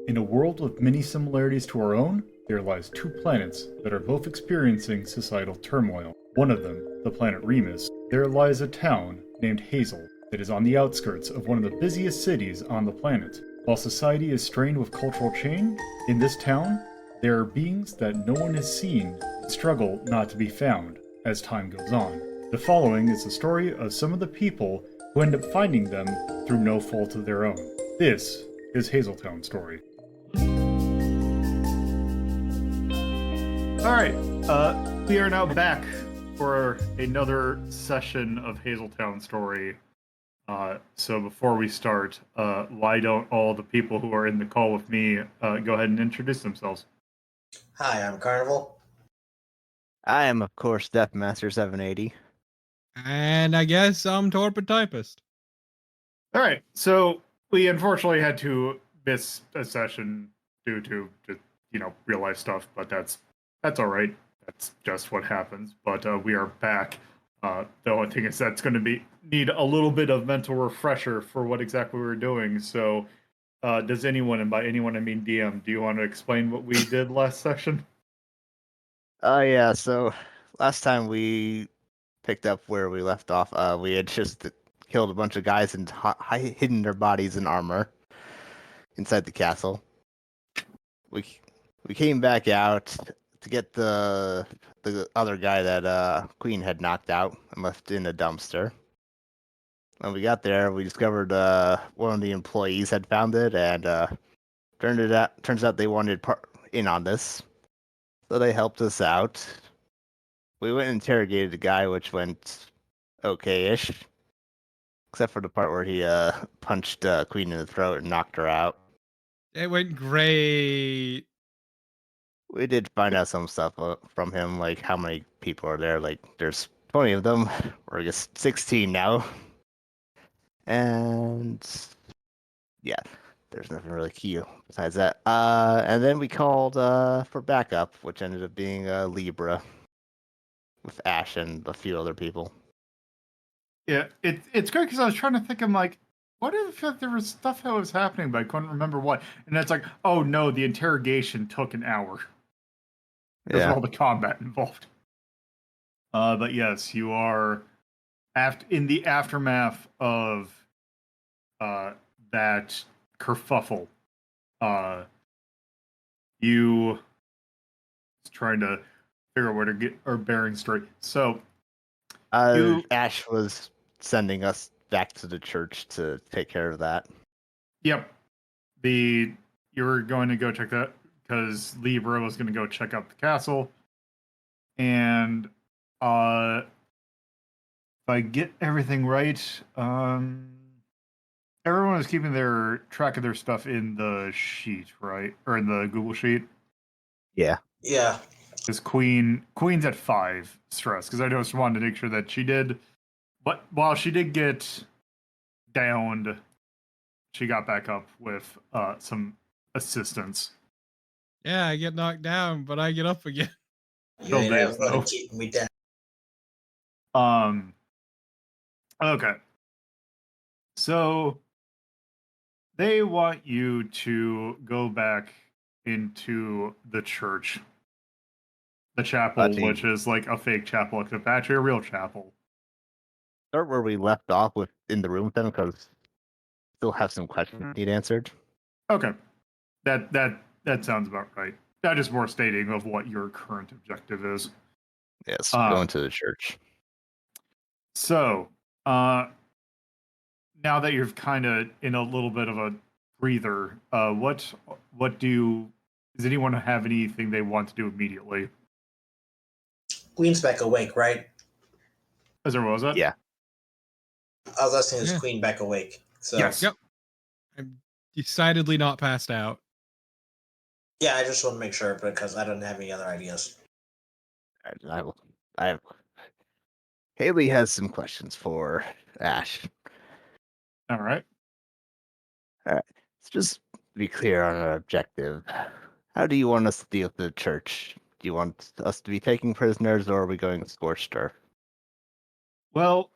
In a world with many similarities to our own, there lies two planets that are both experiencing societal turmoil. One of them, the planet Remus, there lies a town named Hazel that is on the outskirts of one of the busiest cities on the planet. While society is strained with cultural change, in this town, there are beings that no one has seen and struggle not to be found as time goes on. The following is the story of some of the people who end up finding them through no fault of their own. This is Hazeltown Story. Alright, we are now back for another session of Hazeltown Story. So before we start, why don't all the people who are in the call with me go ahead and introduce themselves? Hi, I'm Carnival. I am, of course, Deathmaster 780. And I guess I'm TorpidTypist. Alright, so we unfortunately had to miss a session due to just, real life stuff, but that's alright. That's just what happens. But we are back. The only thing is that's going to need a little bit of mental refresher for what exactly we were doing. So does anyone, and by anyone I mean DM, do you want to explain what we did last session? Yeah, so last time we picked up where we left off, we had just killed a bunch of guys and hidden their bodies in armor inside the castle. We came back out to get the other guy that Queen had knocked out and left in a dumpster. When we got there, we discovered one of the employees had found it, and turns out they wanted in on this, so they helped us out. We went and interrogated the guy, which went okay-ish, except for the part where he punched Queen in the throat and knocked her out. It went great. We did find out some stuff from him, like how many people are there. Like, there's 20 of them, or I guess 16 now. And yeah, there's nothing really key besides that. And then we called for backup, which ended up being Libra with Ash and a few other people. Yeah, it's great because I was trying to think, I'm like, what if there was stuff that was happening, but I couldn't remember what. And it's like, oh no, the interrogation took an hour. Because of all the combat involved. But yes, you are in the aftermath of that kerfuffle. You trying to figure out where to get our bearings straight. So Ash was sending us back to the church to take care of that. Yep. You were going to go check that because Libra was going to go check out the castle. And if I get everything right, everyone was keeping their track of their stuff in the sheet, right? Or in the Google sheet? Yeah. Yeah. Because Queen's at 5 stress, because I just wanted to make sure that she did. But while she did get downed, she got back up with some assistance. Yeah, I get knocked down, but I get up again. You ain't ever gonna keep me down. Okay. So they want you to go back into the church. The chapel, which is like a fake chapel, except actually a real chapel. Start where we left off with in the room with them, because still have some questions need answered. Okay. That sounds about right. That is more stating of what your current objective is. Yes, going to the church. So, now that you're kind of in a little bit of a breather, does anyone have anything they want to do immediately? Queen's back awake, right? As there was it? Yeah. I was asking, is Queen back awake? So yes. Yep. I'm decidedly not passed out. Yeah, I just want to make sure because I don't have any other ideas. Haley has some questions for Ash. All right. Let's just be clear on our objective. How do you want us to deal with the church? Do you want us to be taking prisoners, or are we going scorched earth? Well,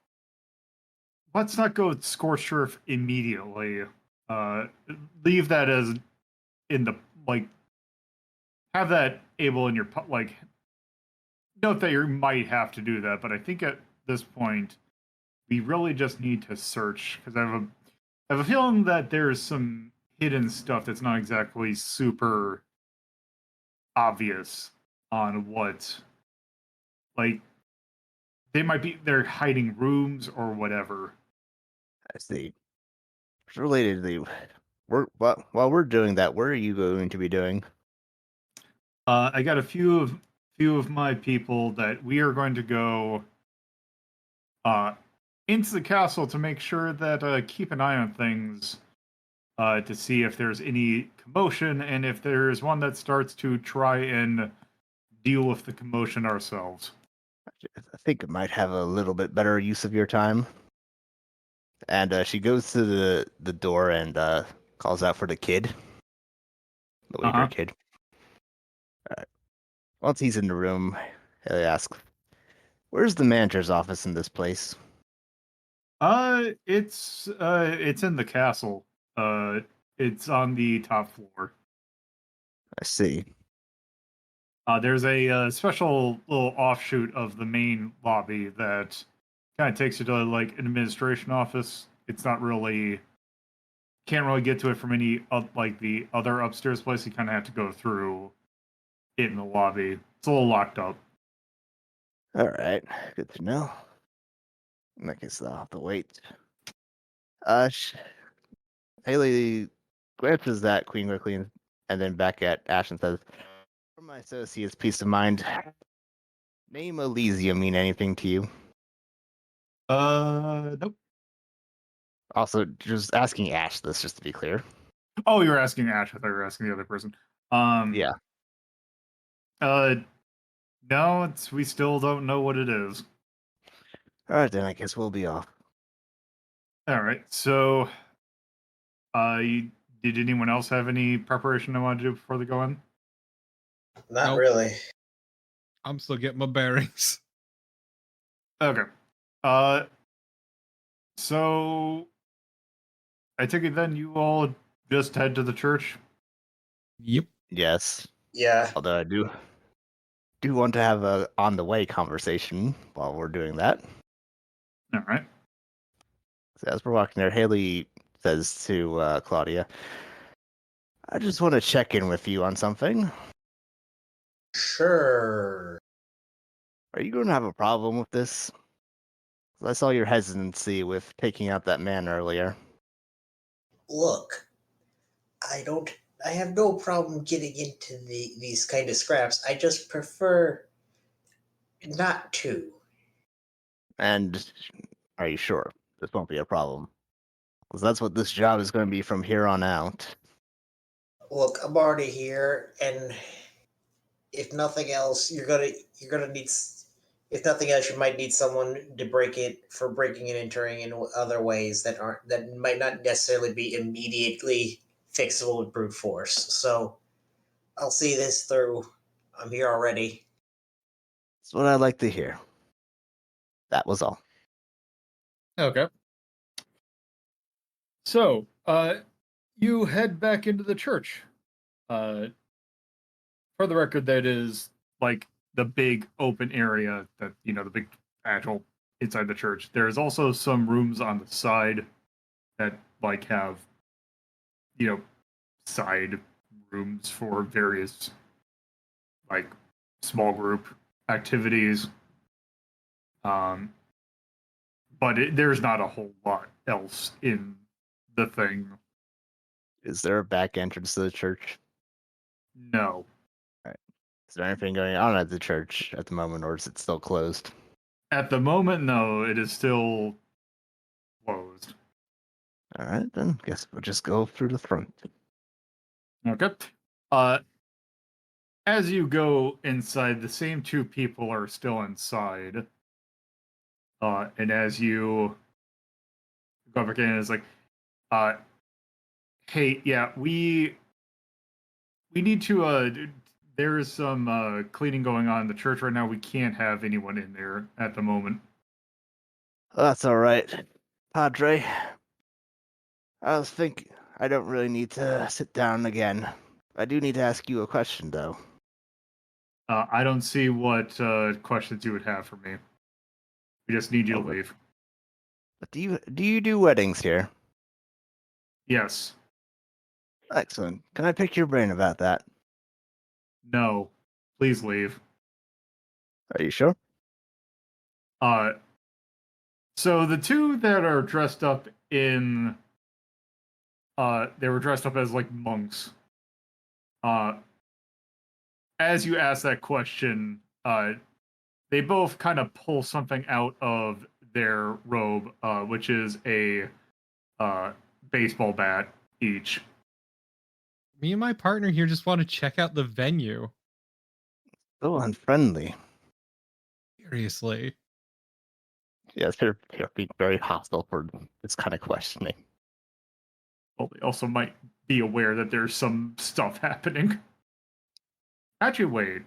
let's not go scorched earth immediately. Leave that as in the like have that able in your like. Note that you might have to do that, but I think at this point we really just need to search because I have a feeling that there's some hidden stuff that's not exactly super obvious on what like they're hiding rooms or whatever. I see. It's related to the while we're doing that, what are you going to be doing? I got a few of my people that we are going to go into the castle to make sure that keep an eye on things to see if there's any commotion and if there's one that starts to try and deal with the commotion ourselves. I think it might have a little bit better use of your time. And she goes to the door and calls out for the kid, the waiter kid. Once he's in the room, he asks, "Where's the manager's office in this place?" It's in the castle. It's on the top floor. I see. There's a special little offshoot of the main lobby that kind of takes you to like an administration office. It's not really can't really get to it from any like the other upstairs place. You kind of have to go through it in the lobby. It's a little locked up. All right, good to know. In that case, I'll have to wait. Haley glances at Queen quickly and then back at Ash and says, "For my associate's peace of mind, name Elysium mean anything to you?" Nope. Also, just asking Ash this, just to be clear. Oh, you're asking Ash. I thought you were asking the other person. Yeah. No, we still don't know what it is. All right, then I guess we'll be off. All right. So, did anyone else have any preparation they wanted to do before they go in? Not Nope. really. I'm still getting my bearings. Okay. So I take it then you all just head to the church? Yep. Yes. Yeah. Although I do want to have a on the way conversation while we're doing that. All right. So as we're walking there, Haley says to Claudia, "I just want to check in with you on something. Sure. Are you going to have a problem with this? 'Cause I saw your hesitancy with taking out that man earlier." Look, I have no problem getting into these kind of scraps. I just prefer not to. And are you sure this won't be a problem? Because that's what this job is going to be from here on out. Look, I'm already here, and if nothing else, you're gonna need. If nothing else, you might need someone to breaking and entering in other ways that might not necessarily be immediately fixable with brute force. So I'll see this through. I'm here already. That's what I like to hear. That was all. Okay. So, you head back into the church. For the record, that is like the big open area that, the big actual inside the church. There's also some rooms on the side that like have, side rooms for various like small group activities. But there's not a whole lot else in the thing. Is there a back entrance to the church? No. Is there anything going on at the church at the moment, or is it still closed? At the moment, no, it is still closed. All right, then guess we'll just go through the front. Okay. As you go inside, the same two people are still inside. And as you go back in, it's like, hey, yeah, we need to there is some cleaning going on in the church right now. We can't have anyone in there at the moment. Oh, that's all right, Padre. I was thinking I don't really need to sit down again. I do need to ask you a question, though. I don't see what questions you would have for me. We just need you to Okay. leave. But do you do weddings here? Yes. Excellent. Can I pick your brain about that? No. Please leave. Are you sure? So the two that are dressed up in they were dressed up as like monks. As you ask that question, they both kind of pull something out of their robe, which is a baseball bat each. Me and my partner here just want to check out the venue. So unfriendly. Seriously. Yes, they're being very hostile for this kind of questioning. Well, they also might be aware that there's some stuff happening. Actually, wait.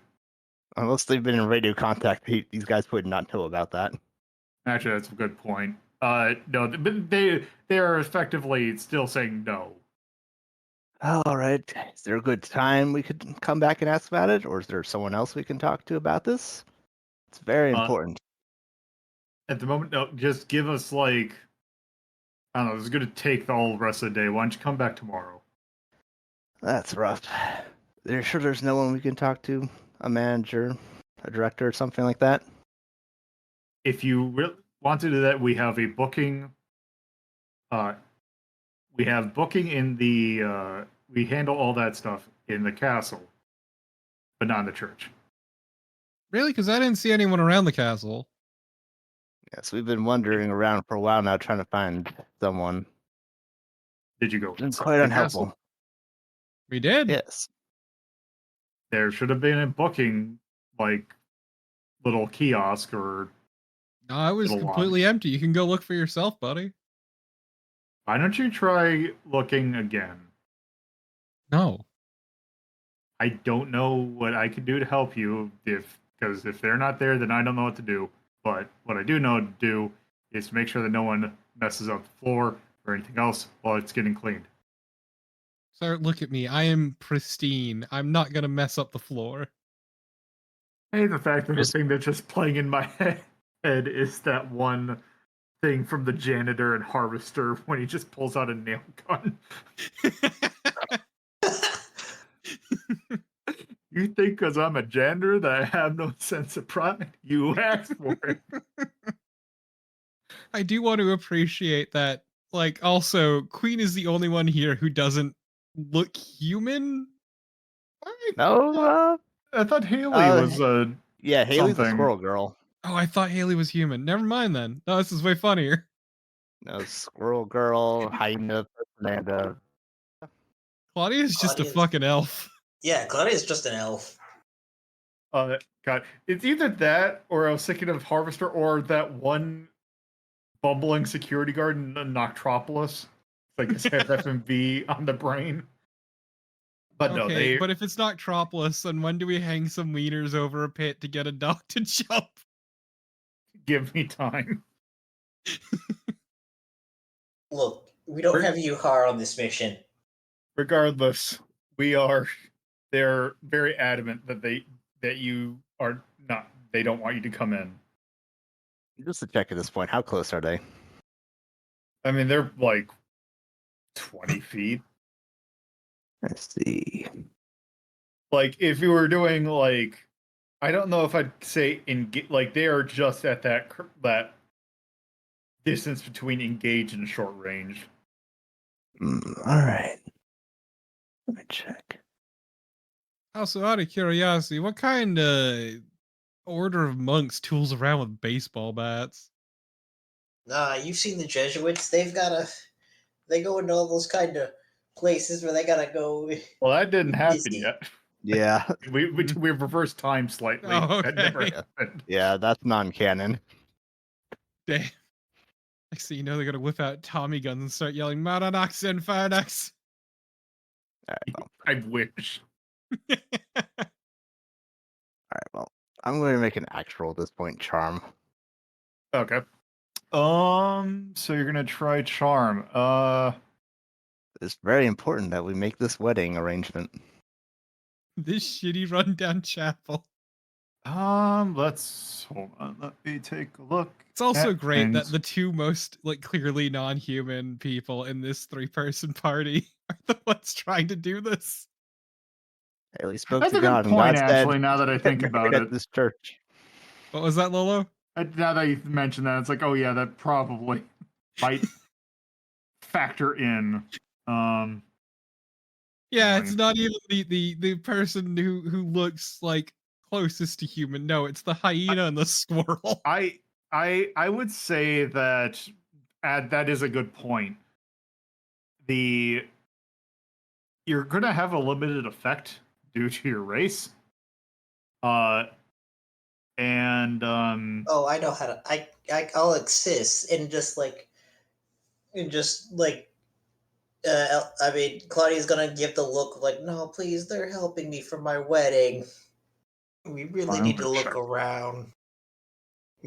Unless they've been in radio contact, these guys would not know about that. Actually, that's a good point. No, but they are effectively still saying no. All right. Is there a good time we could come back and ask about it, or is there someone else we can talk to about this? It's very important. At the moment, no, just give us like I don't know. This is going to take the whole rest of the day. Why don't you come back tomorrow? That's rough. You're sure there's no one we can talk to? A manager, a director, or something like that? If you want to do that, we have a booking. We have booking in the. We handle all that stuff in the castle, but not in the church. Really? Because I didn't see anyone around the castle. Yes, we've been wandering around for a while now trying to find someone. Did you go? It's been inside quite the unhelpful. castle? We did? Yes. There should have been a booking, like little kiosk or. No, it was Little completely lodge. empty. You can go look for yourself, buddy. Why don't you try looking again? No. I don't know what I can do to help you because if they're not there, then I don't know what to do. But what I do know to do is to make sure that no one messes up the floor or anything else while it's getting cleaned. Sir, look at me. I am pristine. I'm not going to mess up the floor. Hey, the fact that the thing that's just playing in my head is that one thing from the janitor and harvester when he just pulls out a nail gun. You think because I'm a janitor that I have no sense of pride? You asked for it. I do want to appreciate that. Like, also, Queen is the only one here who doesn't look human. No, I thought Haley was yeah, Haley's the something. squirrel girl. Oh, I thought Haley was human. Never mind then. No, this is way funnier. No, squirrel girl, hyena, Fernanda. Claudia's just a Claudia's- fucking elf. Yeah, Claudia's just an elf. God, it's either that or I was thinking of Harvester or that one bumbling security guard in Noctropolis. Like his head FMV on the brain. But no, Okay, but if it's Noctropolis, then when do we hang some wieners over a pit to get a dog to jump? give me time. Look, we don't have Yuhar on this mission. Regardless, they're very adamant that you are not, they don't want you to come in. Just to check at this point, how close are they? I mean, they're like 20 feet. Let's see. Like, if you were doing, like, I don't know if I'd say, like, they are just at that distance between engage and short range. All right. Let me check. Also, out of curiosity, what kind of order of monks tools around with baseball bats? Nah, you've seen the Jesuits. They go into all those kind of places where they gotta go. Well, that didn't happen Disney. yet. Yeah. We've reversed time slightly. Oh, That never okay. happened. Yeah, that's non-canon. Damn. Next thing you know, they're gonna whip out Tommy guns and start yelling Maranax and Farnax. All right, well, I wish. I'm going to make an axe roll at this point, charm. Okay. So you're gonna try charm. It's very important that we make this wedding arrangement. This shitty rundown chapel. Let's hold on. Let me take a look. It's also at great that things. the two most clearly non-human people in this 3-person party are the ones trying to do this. At least spoke That's to a good God, and point, God said, actually. Now that I "Get think married about at it, this church." What was that, Lolo? now that you mentioned that, it's like, oh yeah, that probably might factor in. Yeah, Fine. it's not even the person who looks like closest to human. No, it's the hyena and the squirrel. I would say that that is a good point. You're gonna have a limited effect due to your race. And Oh, I know how to. I'll assist and I mean, Claudia's gonna give the look like, no, please, they're helping me for my wedding. We really need to look around.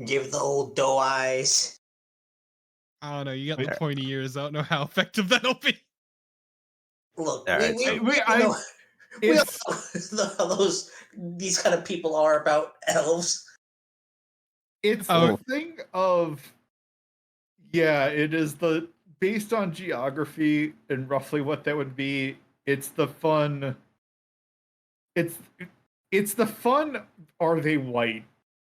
Give the old doe eyes. I don't know. You got the Wait. pointy ears. I don't know how effective that'll be. Look, All right, we all know, we all it's know how these kind of people are about elves. it's Oh. the thing of it is the based on geography and roughly what that would be. It's the fun. It's the fun. Are they white?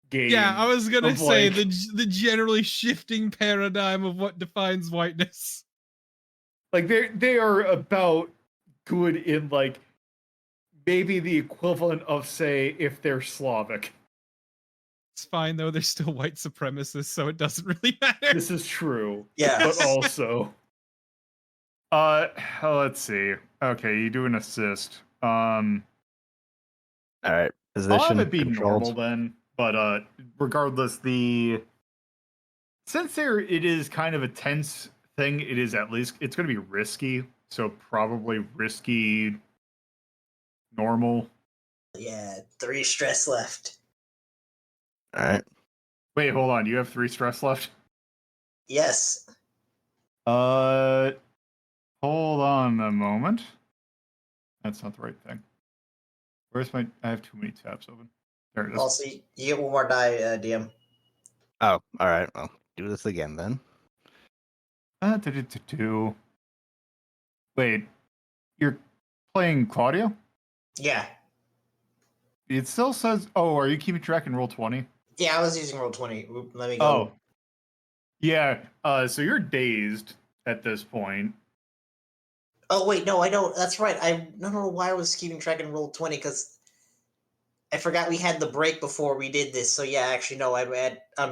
Game. Yeah, I was gonna of, say like- the generally shifting paradigm of what defines whiteness. Like they are about good in like maybe the equivalent of say if they're Slavic. It's fine though; they're still white supremacists, so it doesn't really matter. This is true. Yeah. But also let's see. Okay, you do an assist. All right, I'll position have it be controlled. normal then, but regardless, since it is kind of a tense thing, it is at least it's gonna be risky, so probably risky normal. Yeah, 3 stress left. All right, Wait, hold on, you have 3 stress left? Yes. Hold on a moment. That's not the right thing. Where's my I have too many tabs open. There it is. Also, you get one more die, DM. oh, all right. Well, do this again then. Wait, you're playing Claudio? Yeah. It still says, oh, are you keeping track in Roll20? Yeah, I was using Roll20. Let me go. Oh. Yeah, so you're dazed at this point. Oh, wait, no, I don't. That's right. I don't know why I was keeping track in Roll20, because I forgot we had the break before we did this. So yeah, actually, no, I'm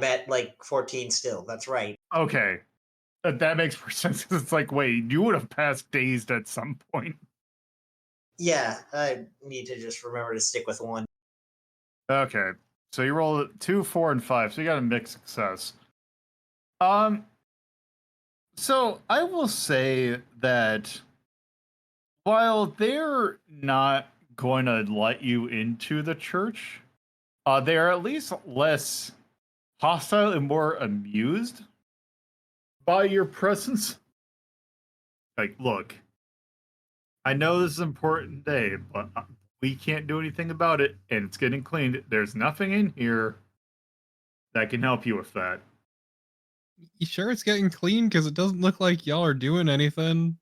at like 14 still. That's right. Okay. That makes more sense, because it's like, wait, you would have passed dazed at some point. Yeah, I need to just remember to stick with 1. Okay, so you roll 2, 4, and 5, so you got a mixed success. So I will say that while they're not going to let you into the church, they are at least less hostile and more amused by your presence. Like, look, I know this is an important day, but we can't do anything about it, and it's getting cleaned. There's nothing in here that can help you with that. You sure it's getting clean? Because it doesn't look like y'all are doing anything.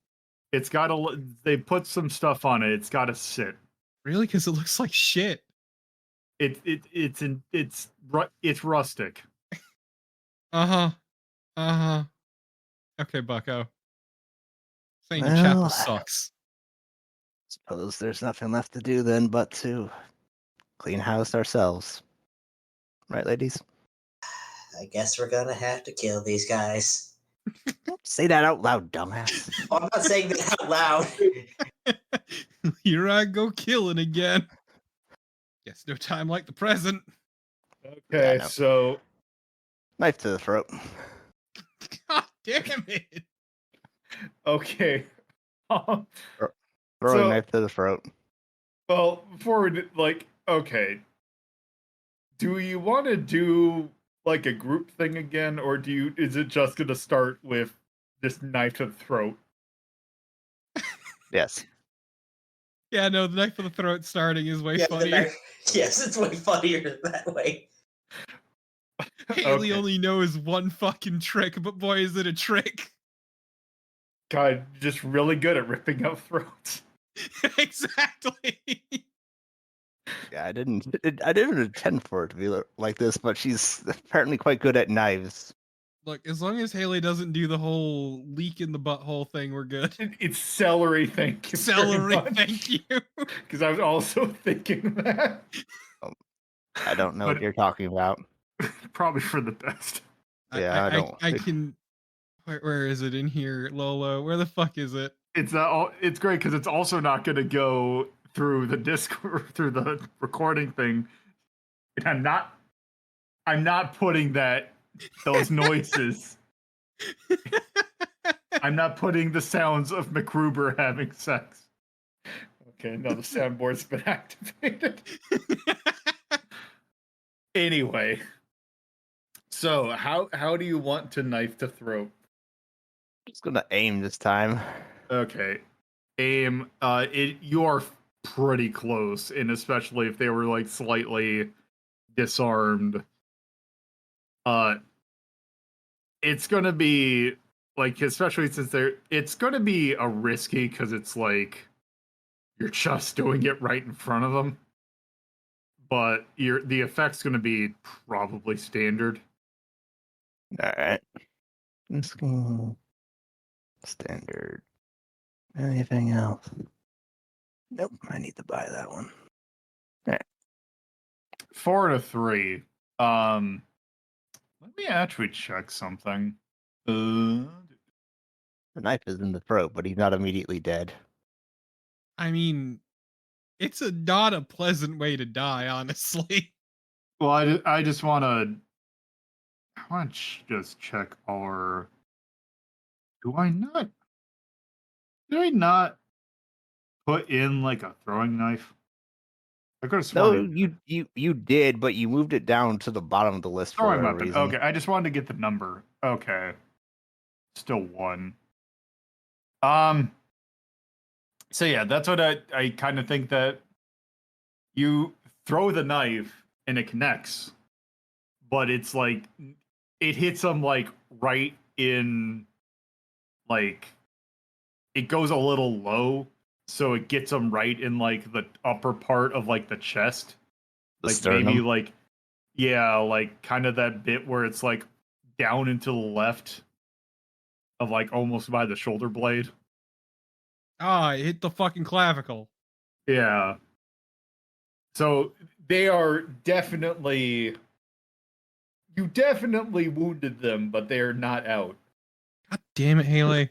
It's got to. They put some stuff on it. It's got to sit. Really? Because it looks like shit. It's rustic. Uh-huh. Okay, bucko. Saying your Well, chapel sucks. Suppose there's nothing left to do then but to clean house ourselves. Right, ladies? I guess we're gonna have to kill these guys. Don't say that out loud, dumbass. Oh, I'm not saying that out loud. Here I go killing again. Guess no time like the present. Okay, Yeah, no. so Knife to the throat. God damn it. okay. Throwing So- knife to the throat. Well, before we okay. Do you want to do like a group thing again, or is it just gonna start with this knife to the throat? Yes. Yeah, no, the knife for the throat starting is way Yeah, funnier. yes, it's way funnier that way. Haley Okay. only knows one fucking trick, but boy, is it a trick. God, just really good at ripping out throats. Exactly. Yeah, I didn't intend for it to be like this, but she's apparently quite good at knives. Look, as long as Haley doesn't do the whole leak in the butthole thing, we're good. It's celery, thank you Celery, very much. thank you. Because I was also thinking that. I don't know But what you're talking about. probably for the best. Yeah, I don't. I can. Where is it in here, Lolo? Where the fuck is it? It's it's great because it's also not going to go through the disc or through the recording thing. And I'm not putting those noises. I'm not putting the sounds of McGruber having sex. Okay, no, the soundboard's been activated. Anyway, so how do you want to knife to throat? Just gonna aim this time. Okay, aim. You are pretty close, and especially if they were like slightly disarmed. It's gonna be like, especially since it's gonna be a risky because it's like you're just doing it right in front of them. But the effect's gonna be probably standard. All right. Let's go standard. Anything else? Nope. I need to buy that one. 4 to 3. Let me actually check something. The knife is in the throat, but he's not immediately dead. I mean, it's not a pleasant way to die, honestly. Well, I just want to. I want to just check our. Do I not? Did I not put in like a throwing knife? I could have sworn. No, you did, but you moved it down to the bottom of the list for Throwing whatever weapon. reason. Okay, I just wanted to get the number. Okay, still 1. So yeah, that's what I kind of think, that you throw the knife and it connects, but it's like it hits them like right in, like it goes a little low, so it gets them right in like the upper part of like the chest, The like sternum. maybe like, yeah, like kind of that bit where it's like down and to the left of like almost by the shoulder blade. Ah, it hit the fucking clavicle. Yeah. So they are definitely, you definitely wounded them, but they are not out. God damn it, Haley.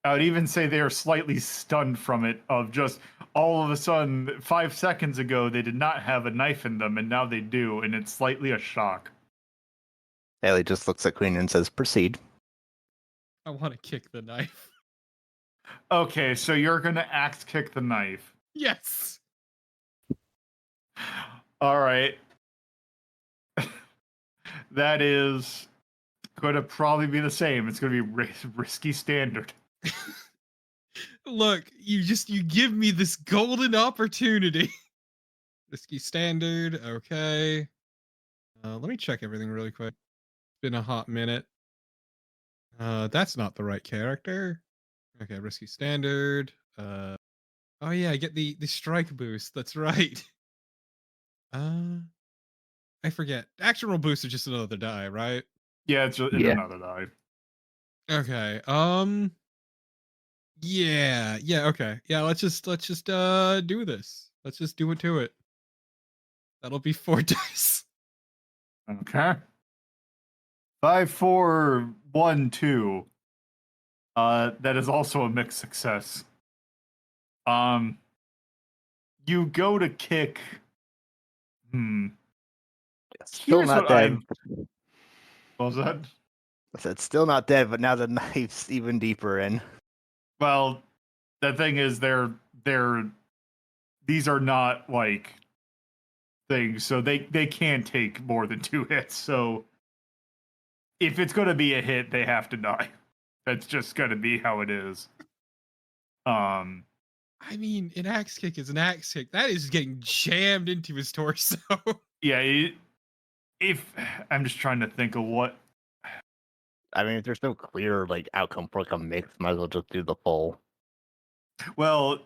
I would even say they are slightly stunned from it, of just all of a sudden 5 seconds ago they did not have a knife in them and now they do, and it's slightly a shock. Haley just looks at Queen and says, "Proceed." I want to kick the knife. Okay, so you're gonna axe kick the knife. Yes. All right. That is gonna probably be the same. It's gonna be risky standard. Look, you give me this golden opportunity. Risky standard, okay. Let me check everything really quick. It's been a hot minute. That's not the right character. Okay, risky standard. Oh yeah, I get the strike boost. That's right. I forget. Action roll boost is just another die, right? Yeah, it's another die. Okay. Yeah, okay. Yeah, let's just do this. Let's just do it to it. That'll be 4 dice. Okay. 5, 4, 1, 2. That is also a mixed success. You go to kick. Still Here's not what dead. What was that? I said, still not dead, but now the knife's even deeper in. Well, the thing is, these are not like things, so they can take more than 2 hits. So if it's going to be a hit, they have to die. That's just going to be how it is. I mean, an axe kick is an axe kick. That is getting jammed into his torso. Yeah, if I'm just trying to think of what. I mean, if there's no clear like outcome for like a mix, might as well just do the full. Well,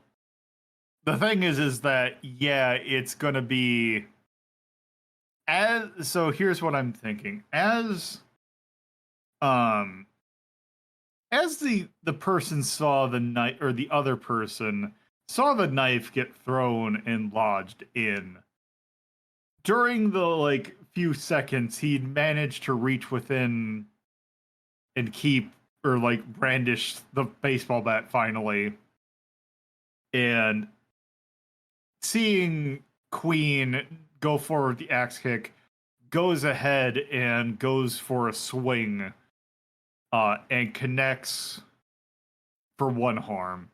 the thing is that yeah, it's gonna be so here's what I'm thinking. As the person saw the knife, or the other person saw the knife get thrown and lodged in, during the like few seconds he'd managed to reach within and keep, or like brandish the baseball bat finally, and seeing Queen go forward the axe kick, goes ahead and goes for a swing, and connects for one harm.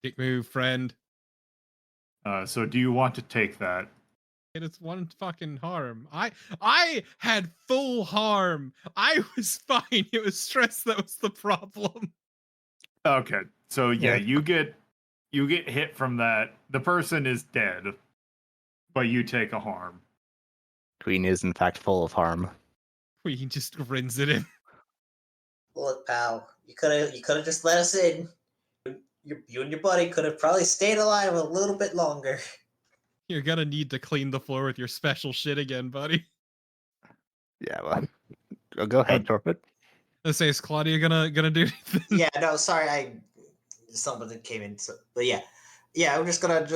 Dick move, friend. So do you want to take that? And it's one fucking harm. I had full harm. I was fine. It was stress that was the problem. Okay, so yeah, Yeah. you get hit from that. The person is dead, but you take a harm. Queen is in fact full of harm. Queen just grins at him. Look, pal, you could have just let us in. You and your buddy could have probably stayed alive a little bit longer. You're gonna need to clean the floor with your special shit again, buddy. Yeah, well, go ahead, Torpid. Let's say, is Claudia gonna do anything? Yeah, no, sorry, something came in. So, but yeah, I'm just gonna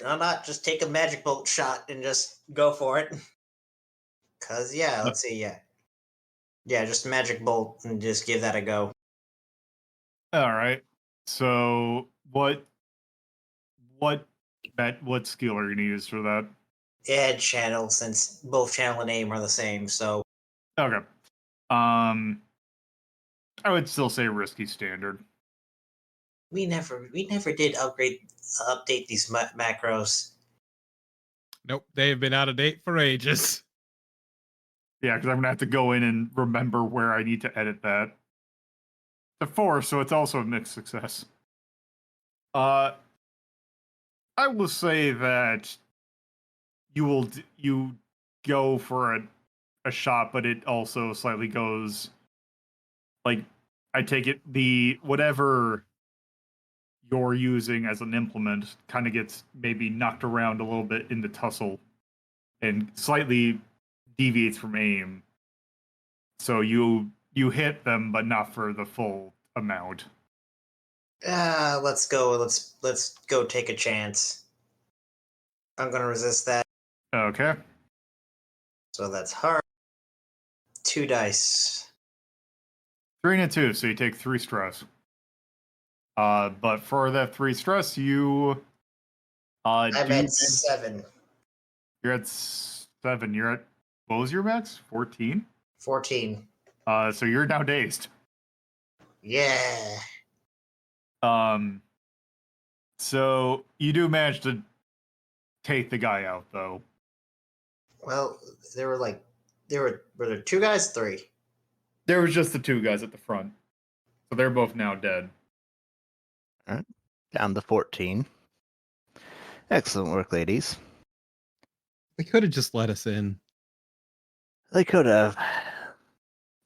I'm not just take a magic bolt shot and just go for it. Cause yeah, let's see, yeah, just a magic bolt and just give that a go. All right. So what skill are you gonna use for that? Add channel, since both channel and aim are the same. So Okay. I would still say risky standard. we never did update these macros. Nope, they have been out of date for ages. Yeah, because I'm gonna have to go in and remember where I need to edit that. The 4, so it's also a mixed success. I will say that you go for a shot, but it also slightly goes like, I take it the whatever you're using as an implement kind of gets maybe knocked around a little bit in the tussle and slightly deviates from aim. So you hit them, but not for the full amount. Let's go. Let's go take a chance. I'm gonna resist that. Okay. So that's hard. 2 dice. 3 and a 2, so you take 3 stress. But for that 3 stress, you I'm at 7. You're at 7. You're at, what was your max? 14? 14. So you're now dazed. Yeah. So you do manage to take the guy out, though. Well, were there 2 guys? 3. There was just the 2 guys at the front, so they're both now dead. All right. Down to 14. Excellent work, ladies. They could have just let us in. They could have,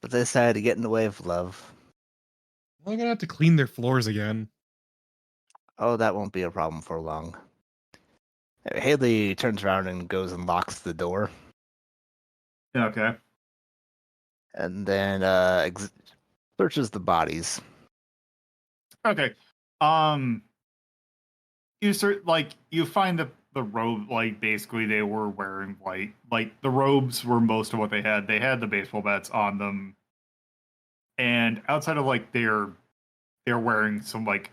but they decided to get in the way of love. They're gonna have to clean their floors again. Oh, that won't be a problem for long. Haley turns around and goes and locks the door, Okay. and then searches the bodies. Okay. You find the robe, like basically they were wearing white. Like the robes were most of what they had. They had the baseball bats on them. And outside of like they're wearing some like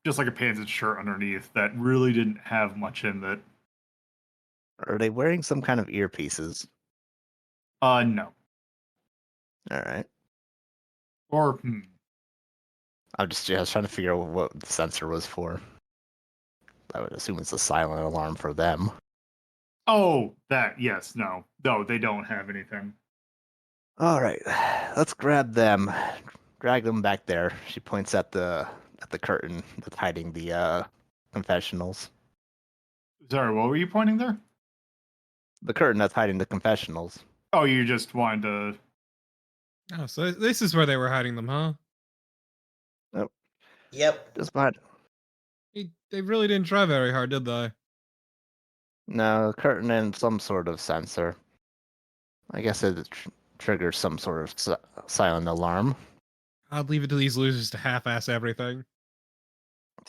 just like a pants and shirt underneath that really didn't have much in it. Are they wearing some kind of earpieces? No. All right. Or I was trying to figure out what the sensor was for. I would assume it's a silent alarm for them. Oh, that, yes, no, they don't have anything. All right, let's grab them, drag them back there. She points at the at the curtain that's hiding the confessionals. Sorry, what were you pointing there? The curtain that's hiding the confessionals. Oh, you just wanted to. Oh, so this is where they were hiding them, huh? Yep. Just behind. They really didn't try very hard, did they? No, curtain and some sort of sensor. I guess it triggers some sort of silent alarm. I'd leave it to these losers to half-ass everything.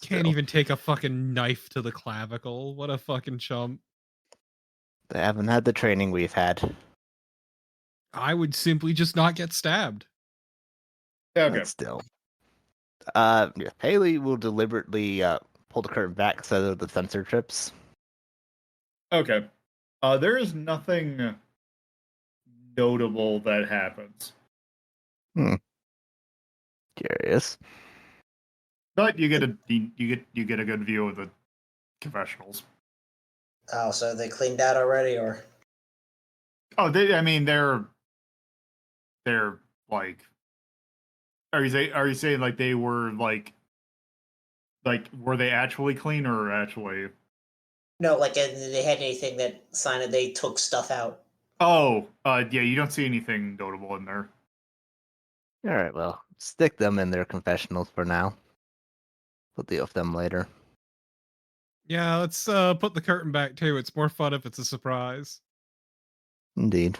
Can't Still, even take a fucking knife to the clavicle. What a fucking chump. they haven't had the training we've had. I would simply just not get stabbed. Okay. But still. Yeah, Haley will deliberately pull the curtain back so that the sensor trips. Okay. There is nothing notable that happens. Curious. But you get a good view of the confessionals. Oh, so they cleaned out already, or? Oh, they're like. Are you saying like they were like were they actually clean or actually? No, like they had anything that signed that they took stuff out. Oh, yeah, you don't see anything notable in there. All right, well, stick them in their confessionals for now. We'll deal with them later. Yeah, let's put the curtain back too. It's more fun if it's a surprise. Indeed.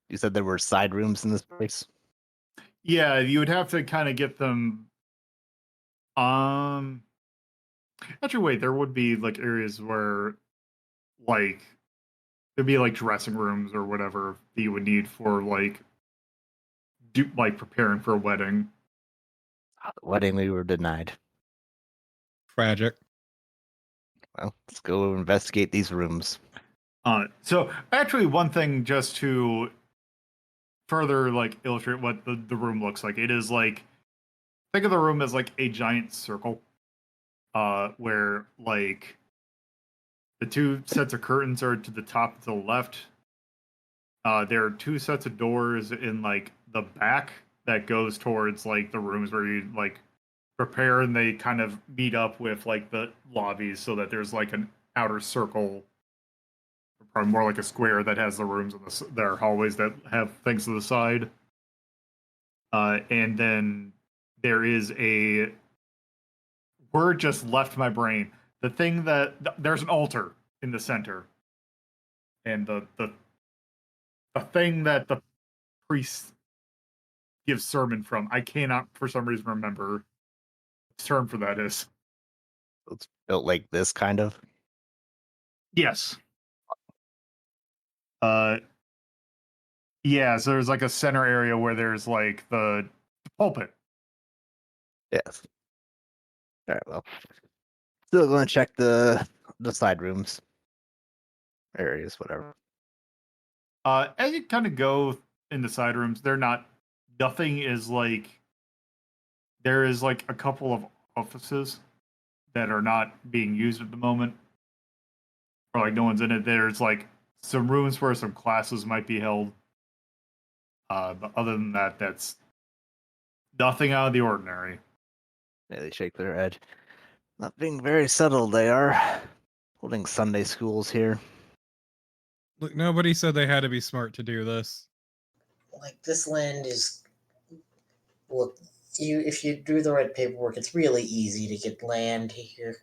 You said there were side rooms in this place? Yeah, you would have to kind of get them. Actually, wait. There would be like areas where, like, there'd be like dressing rooms or whatever that you would need for like, preparing for a wedding. The wedding we were denied. Tragic. Well, let's go investigate these rooms. So actually, one thing just to further like illustrate what the room looks like, it is like, think of the room as like a giant circle, where like the two sets of curtains are to the top and to the left. There are two sets of doors in like the back that goes towards like the rooms where you like prepare, and they kind of meet up with like the lobbies, so that there's like an outer circle, or probably more like a square, that has the rooms and their hallways that have things to the side. And then there is a word just left my brain. The thing that there's an altar in the center, and the thing that the priest gives sermon from. I cannot, for some reason, remember what the term for that is. It's built like this, kind of. Yes. Yeah, so there's like a center area where there's like the pulpit. Yes. All right, well. Still going to check the side rooms. Areas, whatever. As you kind of go in the side rooms, nothing is like, there is like a couple of offices that are not being used at the moment, or like no one's in it. There's like some rooms where some classes might be held. But other than that, that's nothing out of the ordinary. Yeah, they shake their head. Not being very subtle, they are. Holding Sunday schools here. Look, nobody said they had to be smart to do this. Like this land is, look, if you do the right paperwork, it's really easy to get land here.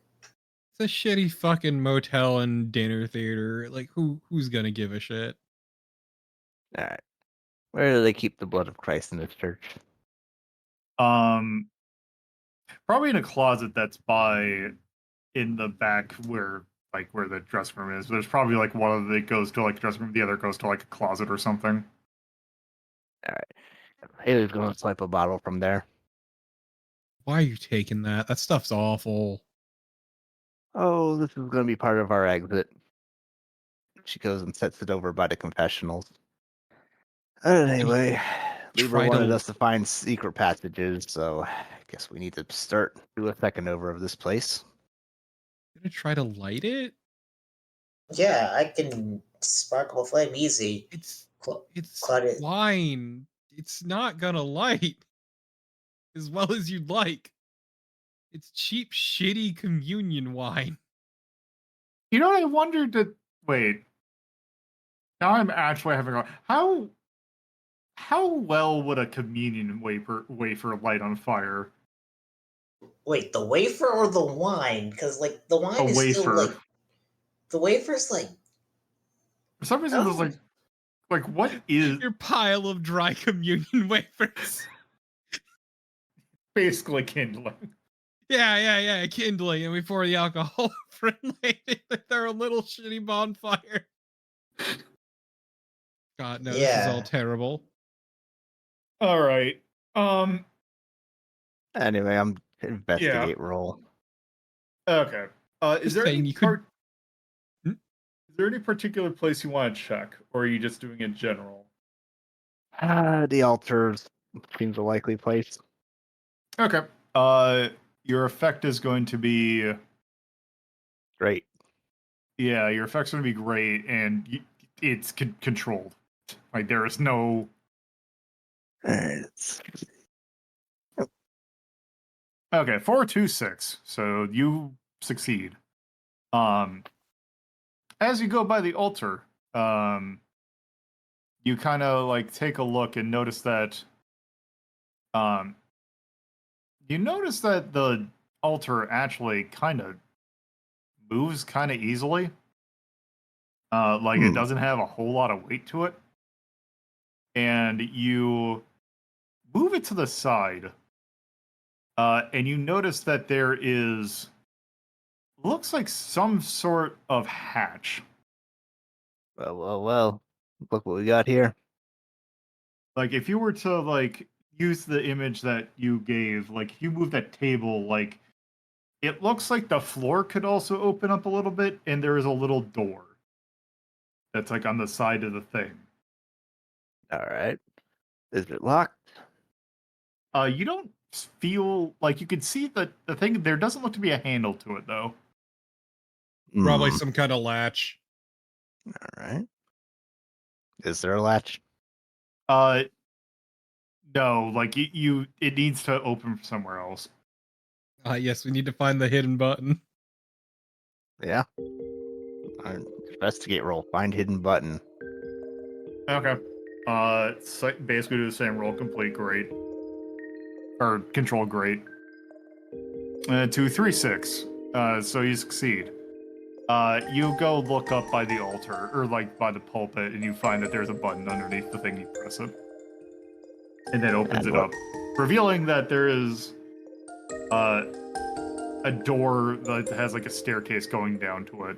It's a shitty fucking motel and dinner theater. Like, who's gonna give a shit? All right. Where do they keep the blood of Christ in this church? Probably in a closet that's in the back where the dressing room is. There's probably like one of that goes to like the dressing room, the other goes to like a closet or something. All right. Haley's going to swipe a bottle from there. Why are you taking that? That stuff's awful. Oh, this is going to be part of our exit. She goes and sets it over by the confessionals. Anyway, Lieber Try to- wanted us to find secret passages, so I guess we need to do a second over of this place. Gonna try to light it? Yeah, I can sparkle flame easy. It's Cl- it's Claudia- wine. It's not gonna light. as well as you'd like. It's cheap, shitty communion wine. You know what I wondered that... Wait. Now I'm actually having a... How well would a communion wafer light on fire? Wait, the wafer or the wine? Because like the wine A is still wafer. like the wafer's like For some reason, I was like, what is... Your pile of dry communion wafers. Basically kindling. Yeah, kindling, and we pour the alcohol for it. They're a little shitty bonfire. God, no, this is all terrible. All right. Anyway, I'm investigate roll. Okay. Is there saying any you could- Is there any particular place you want to check, or are you just doing it general? The altar seems a likely place. Okay. Your effect is going to be... Great. Yeah, your effect's going to be great, and it's controlled. Like, there is no... Okay, 4, 2, 6. So you succeed. As you go by the altar, you kind of like take a look and notice that the altar actually kind of moves kind of easily. Like it doesn't have a whole lot of weight to it. And you move it to the side. And you notice that there is, looks like some sort of hatch. Well. Look what we got here. Like, if you were to, like, use the image that you gave, like, if you move that table, like, it looks like the floor could also open up a little bit, and there is a little door that's, like, on the side of the thing. All right. Is it locked? You don't feel like you can see the thing. There doesn't look to be a handle to it, though. Probably some kind of latch. All right. Is there a latch? No, like it needs to open from somewhere else. Yes, we need to find the hidden button. Yeah. Investigate roll. Find hidden button. Okay. So basically do the same roll. Complete, great. Or control, great. 2, 3, 6. So you succeed. You go look up by the altar, or like by the pulpit, and you find that there's a button underneath the thing. You press it. And then opens it up, revealing that there is a door that has like a staircase going down to it.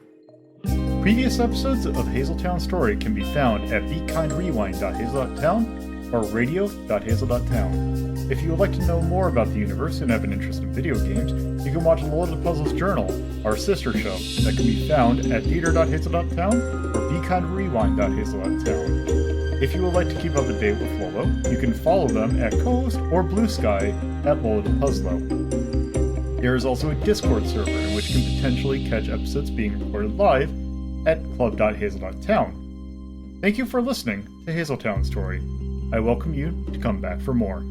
Previous episodes of Hazeltown Story can be found at bekindrewind.hazel.town or radio.hazel.town. If you would like to know more about the universe and have an interest in video games, you can watch LoloDePuzlo's Journal, our sister show, that can be found at theater.hazel.town or bekindrewind.hazel.town. If you would like to keep up to date with Lolo, you can follow them at cohost or BlueSky at LoloDePuzlo. There is also a Discord server in which you can potentially catch episodes being recorded live at club.hazel.town. Thank you for listening to Hazeltown Story. I welcome you to come back for more.